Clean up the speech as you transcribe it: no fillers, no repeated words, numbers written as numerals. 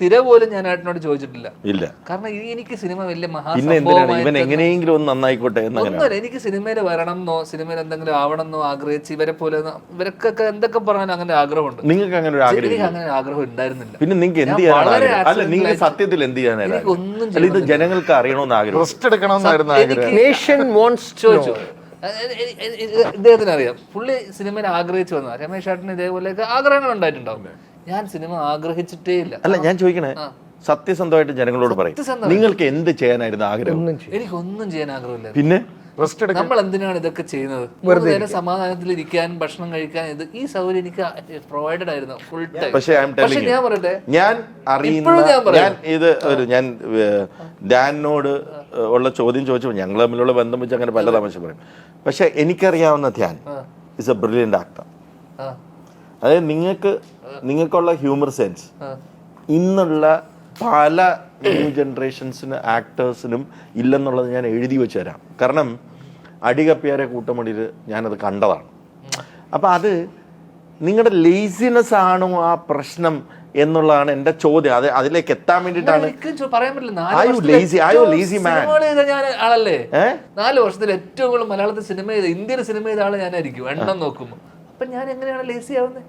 തിര പോലും ഞാൻ ഏട്ടനോട് ചോദിച്ചിട്ടില്ല. ഇല്ല. കാരണം എനിക്ക് സിനിമ വലിയ ഇവൻ എങ്ങനെയെങ്കിലും ഒന്ന് നന്നായിക്കോട്ടെ ഒന്നുമില്ല. എനിക്ക് സിനിമയിൽ വരണം എന്നോ സിനിമയിൽ എന്തെങ്കിലും ആവണം എന്നോ ആഗ്രഹിച്ച് ഇവരെ പോലെ ഇവർക്കൊക്കെ എന്തൊക്കെ പറയാൻ അങ്ങനെ ആഗ്രഹമുണ്ട്. നിങ്ങൾക്ക് അങ്ങനെ ഒരു ആഗ്രഹം? എനിക്ക് അങ്ങനെ ആഗ്രഹം ഉണ്ടായിരുന്നില്ല. പിന്നെ നിങ്ങൾക്ക് എന്ത് ചെയ്യാനാണ്? നിങ്ങൾക്ക് സത്യത്തിൽ എന്ത് ചെയ്യാനായിരുന്നു? ഒന്നും ഇത് ജനങ്ങൾക്ക് അറിയണമെന്ന് ആഗ്രഹം, റെസ്റ്റ് എടുക്കണമെന്നായിരുന്നു ആഗ്രഹം. നേഷൻ വാണ്ട്സ് ചോദിച്ചു. ഇദ്ദേഹത്തിന് അറിയാം, പുള്ളി സിനിമയിൽ ആഗ്രഹിച്ചു വന്ന രമേശ് ഏട്ടന് ഇതേപോലെയൊക്കെ ആഗ്രഹങ്ങൾ ഉണ്ടായിട്ടുണ്ടാവും. ഞാൻ സിനിമ ആഗ്രഹിച്ചിട്ടേ ഇല്ല. അല്ല, ഞാൻ ചോദിക്കണേ, സത്യസന്ധമായിട്ട് ജനങ്ങളോട് പറയും, നിങ്ങൾക്ക് എന്ത് ചെയ്യാനായിരുന്നു ആഗ്രഹം? എനിക്കൊന്നും ചെയ്യാൻ ആഗ്രഹമില്ല. പിന്നെ നമ്മൾ എന്തിനാണ് ഇതൊക്കെ ചെയ്യുന്നത്? വെറുതെ സമാധാനത്തിൽ ഇരിക്കാൻ, ഭക്ഷണം കഴിക്കാൻ, ഈ സൗകര്യം എനിക്ക് പ്രൊവൈഡഡ് ആയിരുന്നു ഫുൾ ടൈം. പക്ഷേ ഞാൻ പറയട്ടെ, ഞാൻ ഡാനോട് ഉള്ള ചോദ്യം ചോദിച്ചു, ഞങ്ങൾ തമ്മിലുള്ള ബന്ധം വെച്ച് അങ്ങനെ പല തമാശ പറയും. പക്ഷെ എനിക്കറിയാവുന്ന Dhyan is A brilliant actor. അതായത് നിങ്ങൾക്കുള്ള ഹ്യൂമർ സെൻസ് ഇന്നുള്ള പല ന്യൂ ജനറേഷൻസിന് ആക്ടേഴ്സിനും ഇല്ലെന്നുള്ളത് ഞാൻ എഴുതി വെച്ച് തരാം. കാരണം അടികപ്പിയാരെ കൂട്ടമണിയിൽ ഞാനത് കണ്ടതാണ്. അപ്പം അത് നിങ്ങളുടെ ലേസിനെസ് ആണോ ആ പ്രശ്നം എന്നുള്ളതാണ് എൻ്റെ ചോദ്യം. അതിലേക്ക് എത്താൻ വേണ്ടിയിട്ടാണ്. പറയാൻ പറ്റില്ല. 4 വർഷത്തിൽ ഏറ്റവും കൂടുതൽ മലയാളത്തിൽ സിനിമ ചെയ്ത, ഇന്ത്യൻ സിനിമ ചെയ്ത ആള് ഞാനായിരിക്കും എണ്ണം നോക്കുമ്പോൾ. അപ്പൊ ഞാൻ എങ്ങനെയാണ് ലേസി ആവുന്നത്?